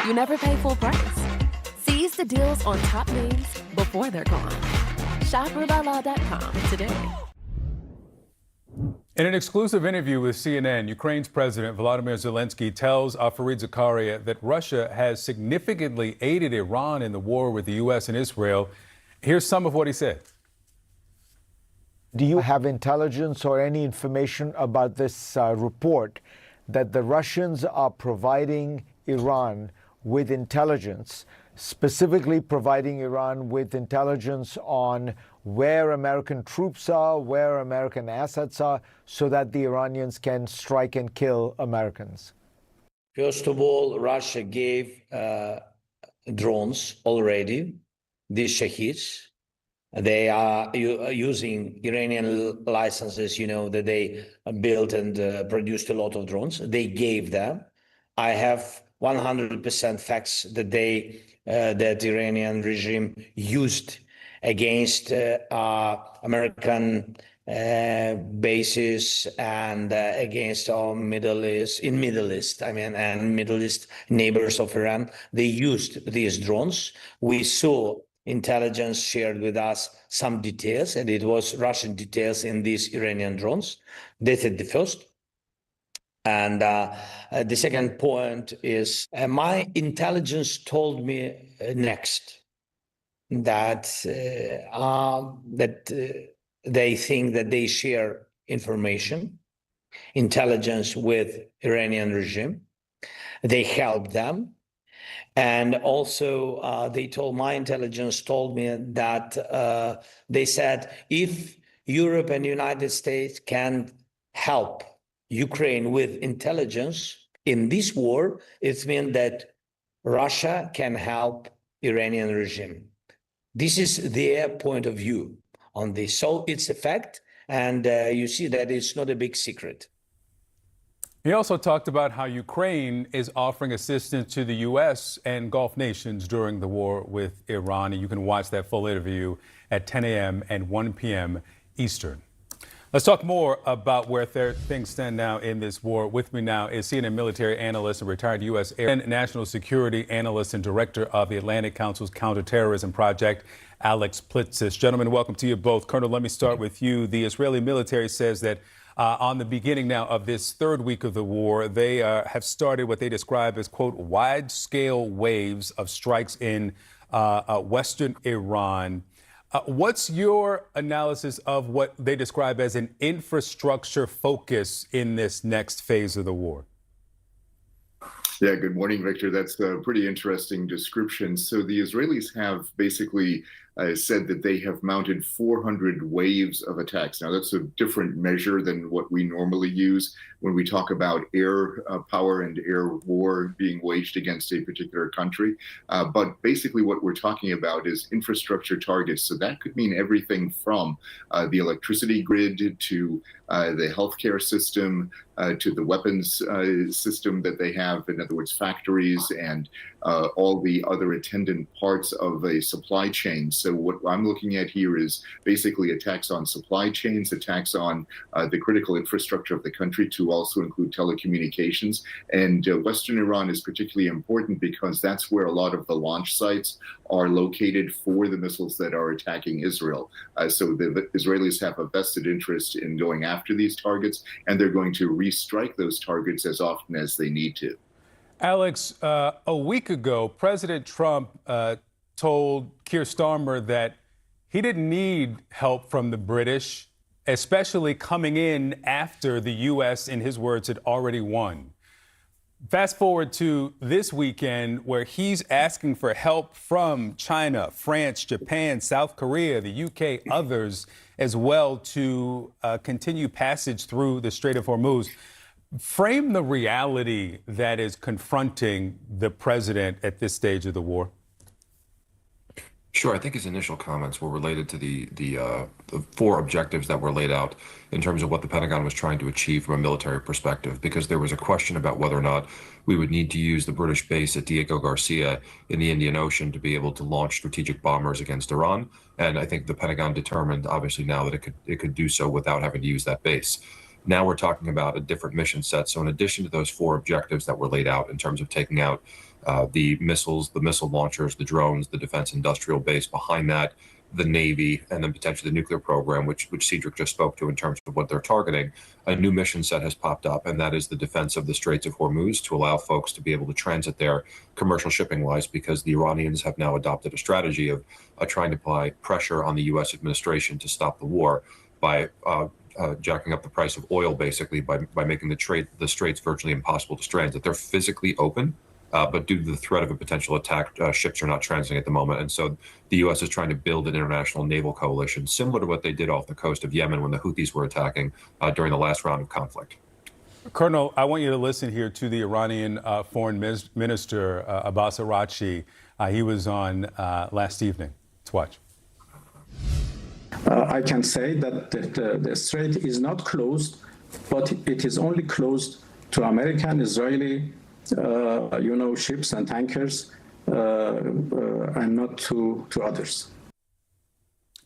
you never pay full price. Seize the deals on top names before they're gone. Shop RubaLaw.com today. In an exclusive interview with CNN, Ukraine's President Volodymyr Zelensky tells Fareed Zakaria that Russia has significantly aided Iran in the war with the U.S. and Israel. Here's some of what he said. Do you have intelligence or any information about this report that the Russians are providing Iran with intelligence, specifically providing Iran with intelligence on where American troops are, where American assets are, so that the Iranians can strike and kill Americans? First of all, Russia gave drones already, these Shaheeds. They are using Iranian licenses, that they built and produced a lot of drones. They gave them. I have 100% facts that that Iranian regime used against American bases and against our Middle East and Middle East neighbors of Iran. They used these drones. We saw intelligence shared with us some details, and it was Russian details in these Iranian drones. This is the first. And the second point is my intelligence told me next that they think that they share intelligence with Iranian regime. They help them. And also, my intelligence told me that they said if Europe and United States can help Ukraine with intelligence in this war, it means that Russia can help Iranian regime. This is their point of view on this. So it's a fact, and you see that it's not a big secret. He also talked about how Ukraine is offering assistance to the U.S. and Gulf nations during the war with Iran. And you can watch that full interview at 10 a.m. and 1 p.m. Eastern. Let's talk more about where things stand now in this war. With me now is CNN military analyst and retired U.S. Air and National Security Analyst and Director of the Atlantic Council's Counterterrorism Project, Alex Plitzis. Gentlemen, welcome to you both. Colonel, let me start with you. The Israeli military says that on the beginning now of this third week of the war, they have started what they describe as, quote, wide-scale waves of strikes in western Iran. What's your analysis of what they describe as an infrastructure focus in this next phase of the war? Yeah, good morning, Victor. That's a pretty interesting description. So the Israelis have basically said that they have mounted 400 waves of attacks. Now, that's a different measure than what we normally use when we talk about air power and air war being waged against a particular country. But basically what we're talking about is infrastructure targets. So that could mean everything from the electricity grid to the healthcare system, to the weapons system that they have, in other words, factories and all the other attendant parts of a supply chain. So what I'm looking at here is basically attacks on supply chains, attacks on the critical infrastructure of the country, to also include telecommunications. And Western Iran is particularly important because that's where a lot of the launch sites are located for the missiles that are attacking Israel. So the Israelis have a vested interest in going after these targets, and they're going to restrike those targets as often as they need to. Alex, a week ago, President Trump told Keir Starmer that he didn't need help from the British, especially coming in after the U.S., in his words, had already won. Fast forward to this weekend, where he's asking for help from China, France, Japan, South Korea, the UK, others as well, to continue passage through the Strait of Hormuz. Frame the reality that is confronting the president at this stage of the war. Sure. I think his initial comments were related to the four objectives that were laid out in terms of what the Pentagon was trying to achieve from a military perspective, because there was a question about whether or not we would need to use the British base at Diego Garcia in the Indian Ocean to be able to launch strategic bombers against Iran. And I think the Pentagon determined, obviously, now that it could do so without having to use that base. Now we're talking about a different mission set. So in addition to those four objectives that were laid out in terms of taking out the missiles, the missile launchers, the drones, the defense industrial base behind that, the Navy, and then potentially the nuclear program, which Cedric just spoke to in terms of what they're targeting. A new mission set has popped up, and that is the defense of the Straits of Hormuz to allow folks to be able to transit there commercial shipping-wise, because the Iranians have now adopted a strategy of trying to apply pressure on the U.S. administration to stop the war by jacking up the price of oil, basically by making the straits virtually impossible to transit. They're physically open, but due to the threat of a potential attack, ships are not transiting at the moment. And so the U.S. is trying to build an international naval coalition, similar to what they did off the coast of Yemen when the Houthis were attacking during the last round of conflict. Colonel, I want you to listen here to the Iranian Foreign Minister, Abbas Araghchi. He was on last evening. Let's watch. I can say that the strait is not closed, but it is only closed to American, Israeli, ships and tankers, and not to others.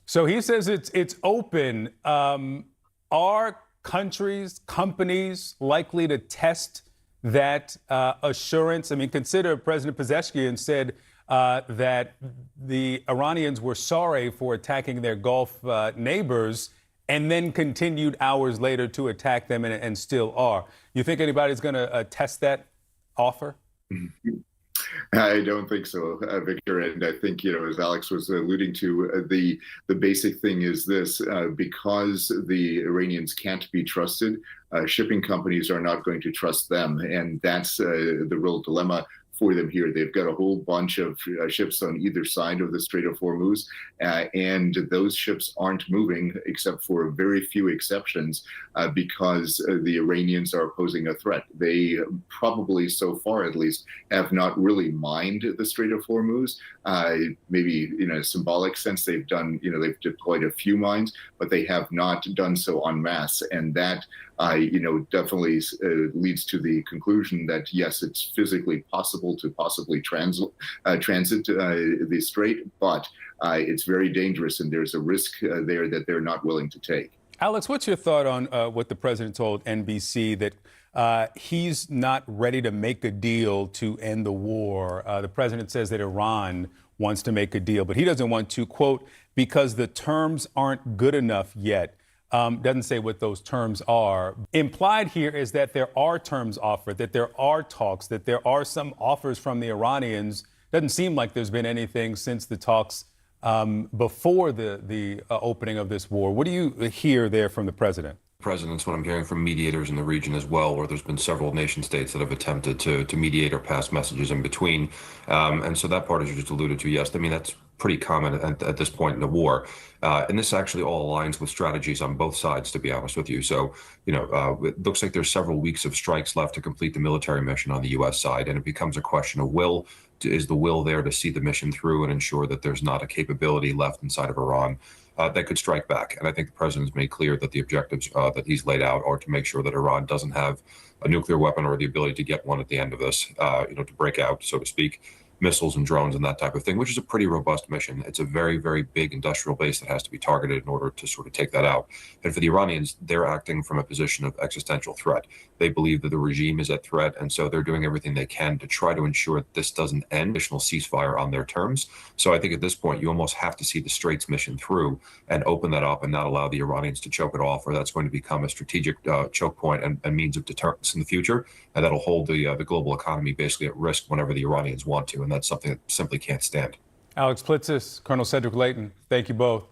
So he says it's open. Are countries, companies likely to test that assurance? I mean, consider President Pezeshkian said that the Iranians were sorry for attacking their Gulf neighbors and then continued hours later to attack them and still are. You think anybody's going to test that offer? I don't think so, Victor. And I think, as Alex was alluding to, the basic thing is this: because the Iranians can't be trusted, shipping companies are not going to trust them. And that's the real dilemma for them here. They've got a whole bunch of ships on either side of the Strait of Hormuz, and those ships aren't moving except for very few exceptions because the Iranians are posing a threat. They probably, so far at least, have not really mined the Strait of Hormuz. Maybe in a symbolic sense, they've deployed a few mines, but they have not done so en masse. And that definitely leads to the conclusion that, yes, it's physically possible to possibly transit the strait, but it's very dangerous, and there's a risk there that they're not willing to take. Alex, what's your thought on what the president told NBC, that he's not ready to make a deal to end the war? The president says that Iran wants to make a deal, but he doesn't want to, quote, because the terms aren't good enough yet. Doesn't say what those terms are. Implied here is that there are terms offered, that there are talks, that there are some offers from the Iranians. Doesn't seem like there's been anything since the talks before the opening of this war. What do you hear there from the president? President's what I'm hearing from mediators in the region as well, where there's been several nation states that have attempted to mediate or pass messages in between. And so that part, as you just alluded to, yes, I mean, that's pretty common at this point in the war. And this actually all aligns with strategies on both sides, to be honest with you. So, it looks like there's several weeks of strikes left to complete the military mission on the U.S. side. And it becomes a question of is the will there to see the mission through and ensure that there's not a capability left inside of Iran that could strike back. And I think the president's made clear that the objectives that he's laid out are to make sure that Iran doesn't have a nuclear weapon or the ability to get one at the end of this, to break out, so to speak. Missiles and drones and that type of thing, which is a pretty robust mission. It's a very, very big industrial base that has to be targeted in order to sort of take that out. And for the Iranians, they're acting from a position of existential threat. They believe that the regime is at threat, and so they're doing everything they can to try to ensure that this doesn't end, additional ceasefire on their terms. So I think at this point, you almost have to see the Straits mission through and open that up and not allow the Iranians to choke it off, or that's going to become a strategic choke point and means of deterrence in the future. And that'll hold the global economy basically at risk whenever the Iranians want to. And that's something that simply can't stand. Alex Plitzis, Colonel Cedric Leighton, thank you both.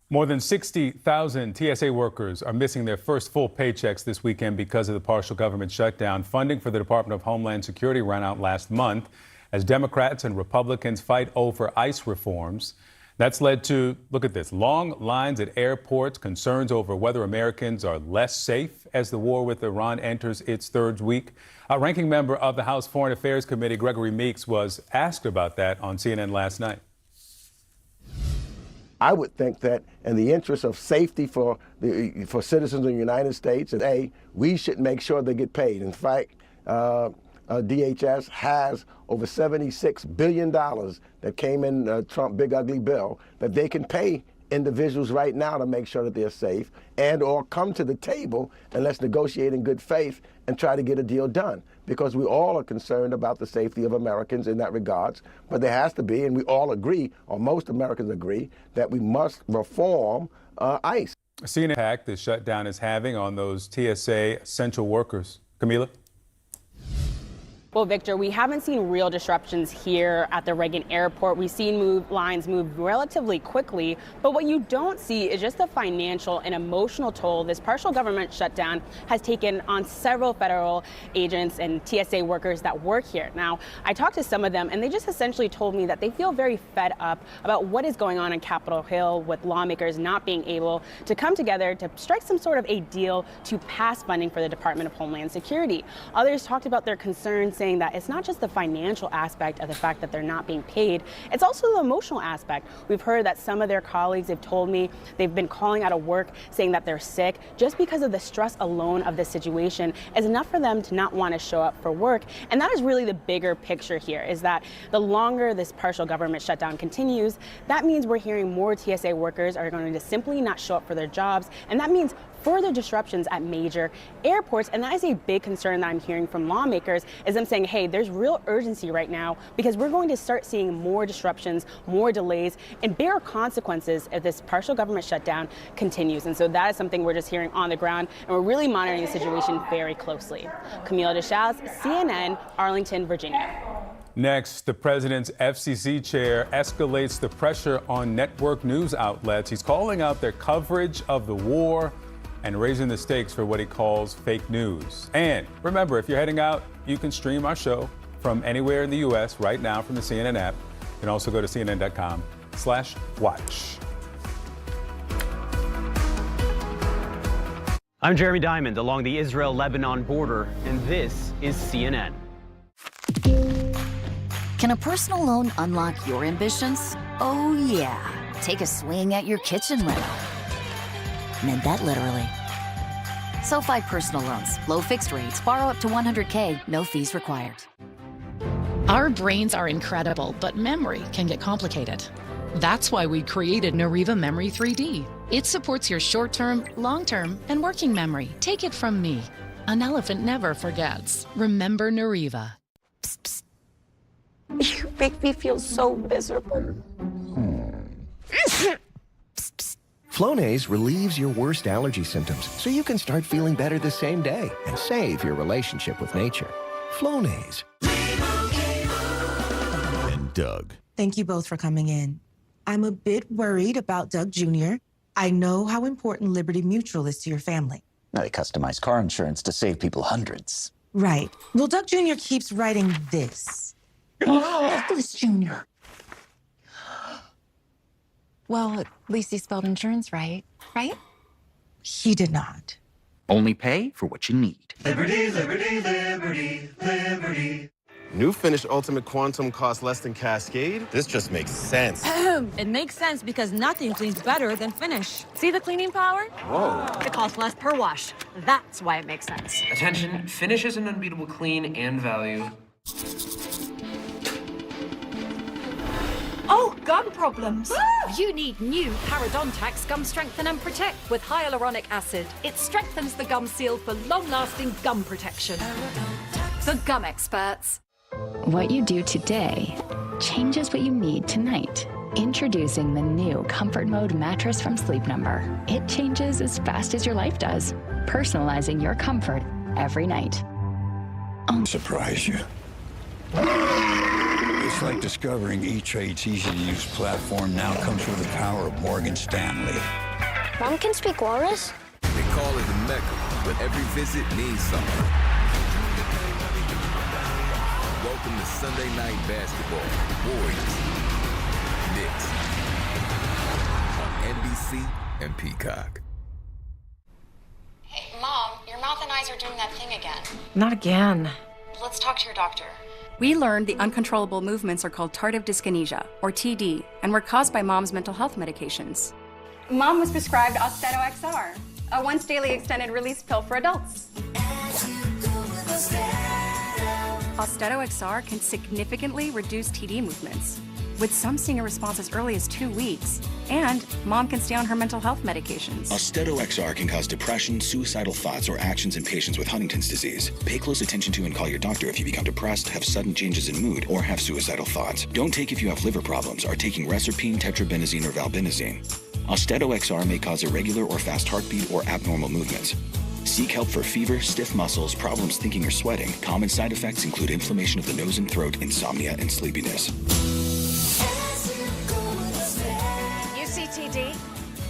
More than 60,000 TSA workers are missing their first full paychecks this weekend because of the partial government shutdown. Funding for the Department of Homeland Security ran out last month as Democrats and Republicans fight over ICE reforms. That's led to, look at this, long lines at airports, concerns over whether Americans are less safe as the war with Iran enters its third week. A ranking member of the House Foreign Affairs Committee, Gregory Meeks, was asked about that on CNN last night. I would think that in the interest of safety for citizens of the United States, we should make sure they get paid. In fact, DHS has over $76 billion that came in Trump big ugly bill that they can pay individuals right now to make sure that they're safe, and or come to the table and let's negotiate in good faith and try to get a deal done. Because we all are concerned about the safety of Americans in that regards, but there has to be, and we all agree, or most Americans agree, that we must reform ICE. CNN impact the shutdown is having on those TSA essential workers. Camila? Well, Victor, we haven't seen real disruptions here at the Reagan Airport. We've seen lines move relatively quickly, but what you don't see is just the financial and emotional toll this partial government shutdown has taken on several federal agents and TSA workers that work here. Now, I talked to some of them, and they just essentially told me that they feel very fed up about what is going on Capitol Hill with lawmakers not being able to come together to strike some sort of a deal to pass funding for the Department of Homeland Security. Others talked about their concerns, saying that it's not just the financial aspect of the fact that they're not being paid, it's also the emotional aspect. We've heard that some of their colleagues have told me they've been calling out of work saying that they're sick just because of the stress alone of this situation is enough for them to not want to show up for work. And that is really the bigger picture here, is that the longer this partial government shutdown continues, that means we're hearing more TSA workers are going to simply not show up for their jobs, and that means further disruptions at major airports. And that is a big concern that I'm hearing from lawmakers, is them saying, hey, there's real urgency right now because we're going to start seeing more disruptions, more delays, and bigger consequences if this partial government shutdown continues. And so that is something we're just hearing on the ground, and we're really monitoring the situation very closely. Camila Deschales, CNN, Arlington, Virginia. Next, the president's FCC chair escalates the pressure on network news outlets. He's calling out their coverage of the war and raising the stakes for what he calls fake news. And remember, if you're heading out, you can stream our show from anywhere in the U.S. right now from the CNN app. You can also go to CNN.com/watch. I'm Jeremy Diamond along the Israel-Lebanon border, and this is CNN. Can a personal loan unlock your ambitions? Oh, yeah. Take a swing at your kitchen rental. Meant that literally. SoFi Personal Loans. Low fixed rates. Borrow up to $100K. No fees required. Our brains are incredible, but memory can get complicated. That's why we created Nariva Memory 3D. It supports your short-term, long-term, and working memory. Take it from me. An elephant never forgets. Remember Nariva. Psst, psst. You make me feel so miserable. Psst, psst. Flonase relieves your worst allergy symptoms so you can start feeling better the same day and save your relationship with nature. Flonase. And Doug. Thank you both for coming in. I'm a bit worried about Doug Jr. I know how important Liberty Mutual is to your family. Now they customize car insurance to save people hundreds. Right. Well, Doug Jr. keeps writing this. Douglas Jr. Well, at least he spelled insurance right? He did not. Only pay for what you need. Liberty, liberty, liberty, liberty. New Finish Ultimate Quantum costs less than Cascade? This just makes sense. It makes sense because nothing cleans better than Finish. See the cleaning power? Whoa. It costs less per wash. That's why it makes sense. Attention, Finish is an unbeatable clean and value. Oh, gum problems. You need new Parodontax Gum Strengthen and Protect with hyaluronic acid. It strengthens the gum seal for long-lasting gum protection. The gum experts. What you do today changes what you need tonight. Introducing the new Comfort Mode mattress from Sleep Number. It changes as fast as your life does, personalizing your comfort every night. Surprise you. It's like discovering E-Trade's easy-to-use platform now comes with the power of Morgan Stanley. Mom can speak walrus? They call it the Mecca, but every visit means something. Welcome to Sunday Night Basketball. Warriors, Knicks, on NBC and Peacock. Hey, Mom, your mouth and eyes are doing that thing again. Not again. Let's talk to your doctor. We learned the uncontrollable movements are called tardive dyskinesia, or TD, and were caused by Mom's mental health medications. Mom was prescribed Austedo XR, a once-daily extended-release pill for adults. Austedo XR can significantly reduce TD movements. with some seeing a response as early as 2 weeks. And mom can stay on her mental health medications. Austedo XR can cause depression, suicidal thoughts, or actions in patients with Huntington's disease. Pay close attention to and call your doctor if you become depressed, have sudden changes in mood, or have suicidal thoughts. Don't take if you have liver problems, are taking Reserpine, tetrabenazine, or valbenazine. Austedo XR may cause irregular or fast heartbeat or abnormal movements. Seek help for fever, stiff muscles, problems thinking or sweating. Common side effects include inflammation of the nose and throat, insomnia, and sleepiness. UCTD,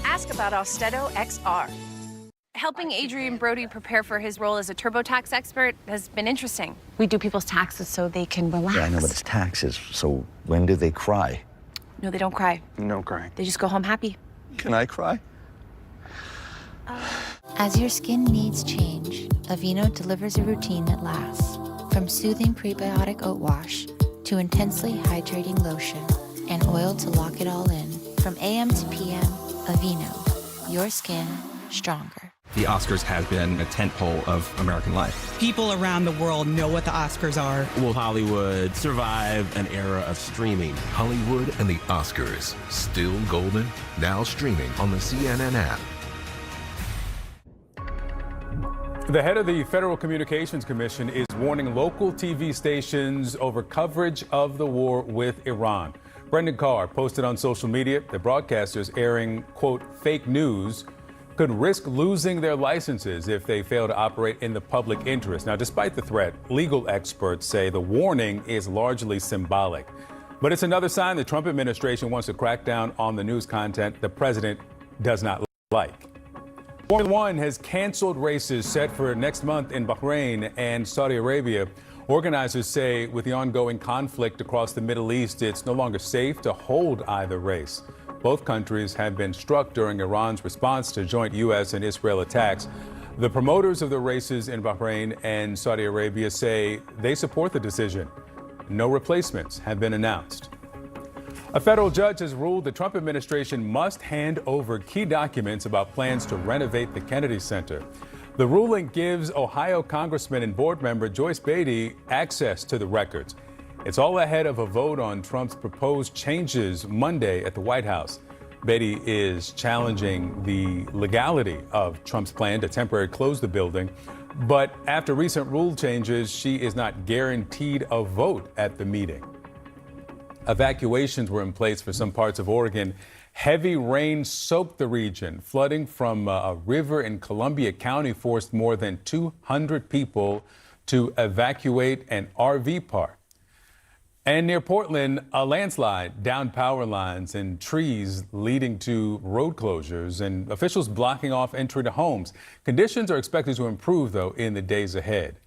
ask about Austedo XR. Helping Adrian Brody prepare for his role as a TurboTax expert has been interesting. We do people's taxes so they can relax. Yeah, I know, but it's taxes. So when do they cry? No, they don't cry. No crying. They just go home happy. Can I cry? As your skin needs change, Aveeno delivers a routine that lasts. From soothing prebiotic oat wash to intensely hydrating lotion and oil to lock it all in. From AM to PM, Aveeno, your skin stronger. The Oscars have been a tentpole of American life. People around the world know what the Oscars are. Will Hollywood survive an era of streaming? Hollywood and the Oscars, still golden, now streaming on the CNN app. The head of the Federal Communications Commission is warning local TV stations over coverage of the war with Iran. Brendan Carr posted on social media that broadcasters airing, quote, fake news could risk losing their licenses if they fail to operate in the public interest. Now, despite the threat, legal experts say the warning is largely symbolic. But it's another sign the Trump administration wants to crack down on the news content the president does not like. Formula One has canceled races set for next month in Bahrain and Saudi Arabia. Organizers say with the ongoing conflict across the Middle East, it's no longer safe to hold either race. Both countries have been struck during Iran's response to joint U.S. and Israel attacks. The promoters of the races in Bahrain and Saudi Arabia say they support the decision. No replacements have been announced. A federal judge has ruled the Trump administration must hand over key documents about plans to renovate the Kennedy Center. The ruling gives Ohio Congressman and board member Joyce Beatty access to the records. It's all ahead of a vote on Trump's proposed changes Monday at the White House. Beatty is challenging the legality of Trump's plan to temporarily close the building. But after recent rule changes, she is not guaranteed a vote at the meeting. Evacuations were in place for some parts of Oregon. Heavy rain soaked the region. Flooding from a river in Columbia County forced more than 200 people to evacuate an RV park. And near Portland, a landslide downed power lines and trees leading to road closures and officials blocking off entry to homes. Conditions are expected to improve, though, in the days ahead.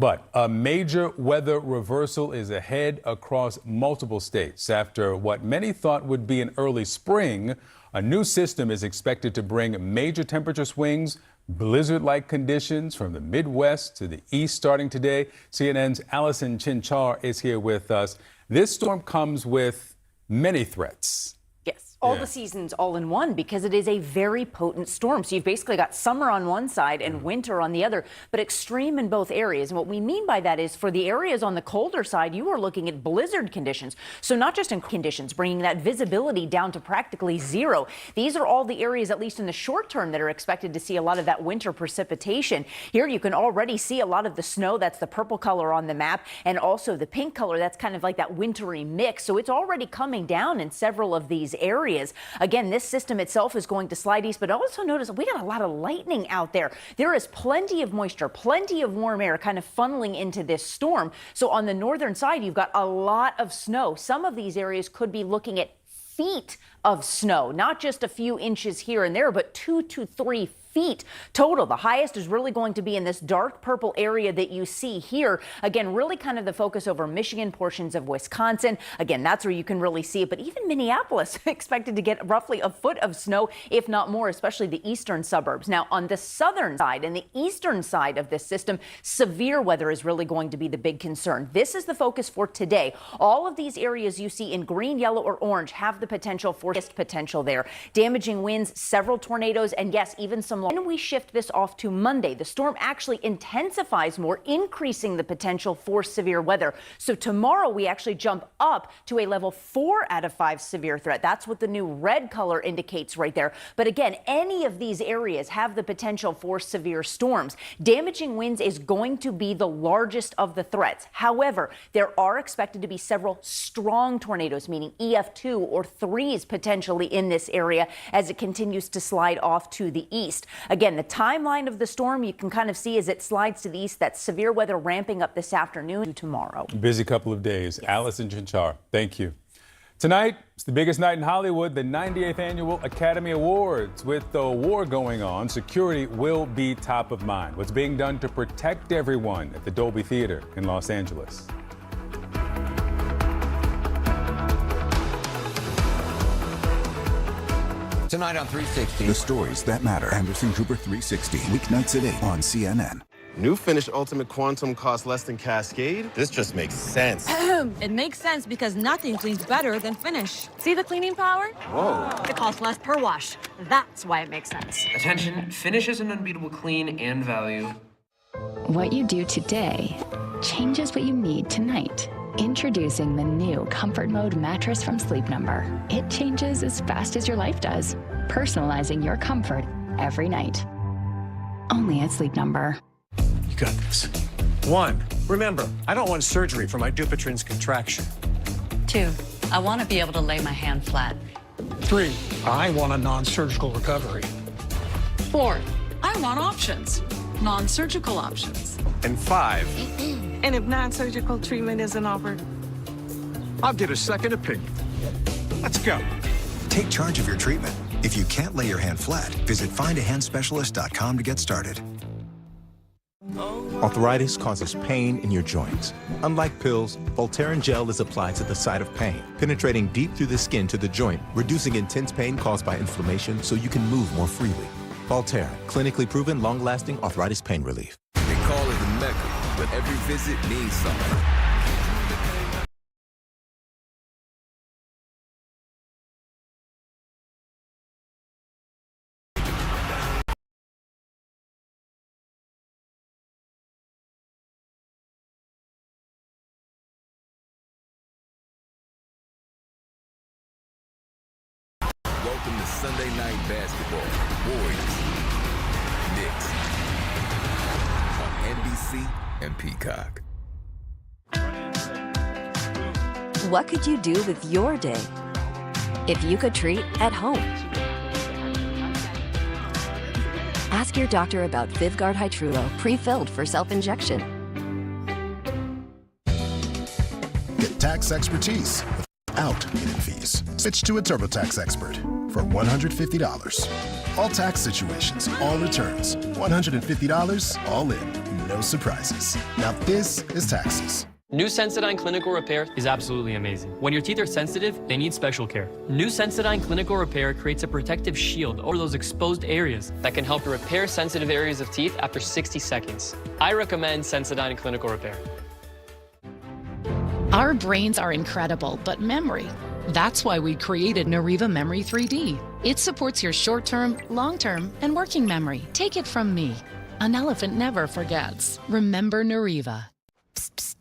But a major weather reversal is ahead across multiple states. After what many thought would be an early spring, a new system is expected to bring major temperature swings, blizzard-like conditions from the Midwest to the East starting today. CNN's Allison Chinchar is here with us. This storm comes with many threats. Yes, all the seasons all in one, because it is a very potent storm. So you've basically got summer on one side and winter on the other, but extreme in both areas. And what we mean by that is for the areas on the colder side, you are looking at blizzard conditions. So not just in conditions, bringing that visibility down to practically zero. These are all the areas, at least in the short term, that are expected to see a lot of that winter precipitation. Here you can already see a lot of the snow. That's the purple color on the map, and also the pink color. That's kind of like that wintry mix. So it's already coming down in several of these areas. Again, this system itself is going to slide east, but also notice we got a lot of lightning out there. There is plenty of moisture, plenty of warm air kind of funneling into this storm. So on the northern side, you've got a lot of snow. Some of these areas could be looking at feet of snow, not just a few inches here and there, but 2 to 3 feet total. The highest is really going to be in this dark purple area that you see here. Again, really kind of the focus over Michigan, portions of Wisconsin. Again, that's where you can really see it. But even Minneapolis expected to get roughly a foot of snow, if not more, especially the eastern suburbs. Now, on the southern side and the eastern side of this system, severe weather is really going to be the big concern. This is the focus for today. All of these areas you see in green, yellow, or orange have the potential for potential there. Damaging winds, several tornadoes, and yes, even some some. When we shift this off to Monday, the storm actually intensifies more, increasing the potential for severe weather. So tomorrow we actually jump up to a level 4 out of 5 severe threat. That's what the new red color indicates right there. But again, any of these areas have the potential for severe storms. Damaging winds is going to be the largest of the threats. However, there are expected to be several strong tornadoes, meaning EF2 or 3s potentially in this area as it continues to slide off to the east. Again, the timeline of the storm you can kind of see as it slides to the east, that severe weather ramping up this afternoon to tomorrow. Busy couple of days. Yes. Allison Chinchar, thank you. Tonight, it's the biggest night in Hollywood, the 98th Annual Academy Awards. With the war going on, security will be top of mind. What's being done to protect everyone at the Dolby Theater in Los Angeles? Tonight on 360. The stories that matter. Anderson Cooper 360. Weeknights at 8 on CNN. New finished Ultimate Quantum costs less than Cascade? This just makes sense. It makes sense because nothing cleans better than Finish. See the cleaning power? Whoa. It costs less per wash. That's why it makes sense. Attention, Finish is an unbeatable clean and value. What you do today changes what you need tonight. Introducing the new Comfort Mode mattress from Sleep Number. It changes as fast as your life does, personalizing your comfort every night. Only at Sleep Number. You got this. 1, remember, I don't want surgery for my Dupuytren's contraction. 2, I want to be able to lay my hand flat. 3, I want a non-surgical recovery. 4, I want options, non-surgical options. And 5, and if non-surgical treatment isn't offered? I'll get a second opinion. Let's go. Take charge of your treatment. If you can't lay your hand flat, visit findahandspecialist.com to get started. Arthritis causes pain in your joints. Unlike pills, Voltaren gel is applied to the site of pain, penetrating deep through the skin to the joint, reducing intense pain caused by inflammation so you can move more freely. Voltaren, clinically proven long-lasting arthritis pain relief. They call it the Mecca, but every visit means something. Welcome to Sunday Night Basketball. Warriors, Knicks, on NBC and Peacock. What could you do with your day if you could treat at home? Ask your doctor about Vyvgart Hytrulo pre-filled for self-injection. Get tax expertise without hidden fees. Switch to a TurboTax expert for $150. All tax situations, all returns, $150, all in, no surprises. Now this is taxes. New Sensodyne Clinical Repair is absolutely amazing. When your teeth are sensitive, they need special care. New Sensodyne Clinical Repair creates a protective shield over those exposed areas that can help repair sensitive areas of teeth after 60 seconds. I recommend Sensodyne Clinical Repair. Our brains are incredible, but memory. That's why we created Nariva Memory 3D. It supports your short-term, long-term, and working memory. Take it from me. An elephant never forgets. Remember Nariva. Psst,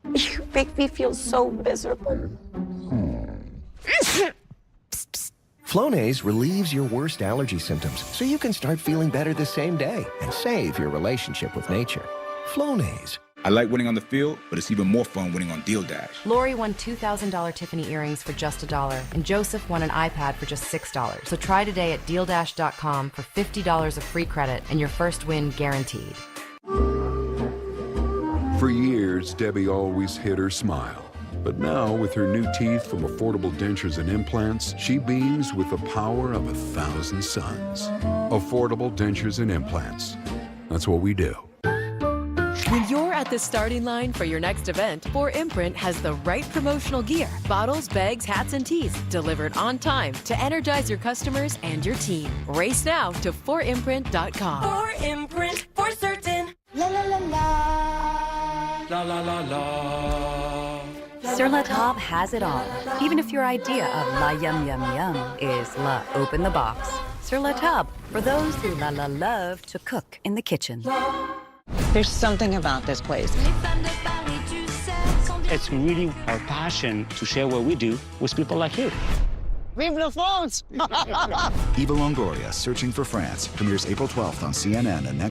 psst. You make me feel so miserable. Flonase relieves your worst allergy symptoms so you can start feeling better the same day and save your relationship with nature. Flonase. I like winning on the field, but it's even more fun winning on Deal Dash. Lori won $2,000 Tiffany earrings for just $1, and Joseph won an iPad for just $6. So try today at DealDash.com for $50 of free credit and your first win guaranteed. For years, Debbie always hid her smile. But now, with her new teeth from Affordable Dentures and Implants, she beams with the power of 1,000 suns. Affordable Dentures and Implants. That's what we do. When you're at the starting line for your next event, 4imprint has the right promotional gear, bottles, bags, hats, and tees, delivered on time to energize your customers and your team. Race now to 4imprint.com. 4imprint, for certain. La la la la. La la la la. Sur La Table has it all. Even if your idea of la yum yum yum is la open the box. Sur La Table, for those who love to cook in the kitchen. There's something about this place. It's really our passion to share what we do with people like you. Vive la France! Eva Longoria, Searching for France, premieres April 12th on CNN and next.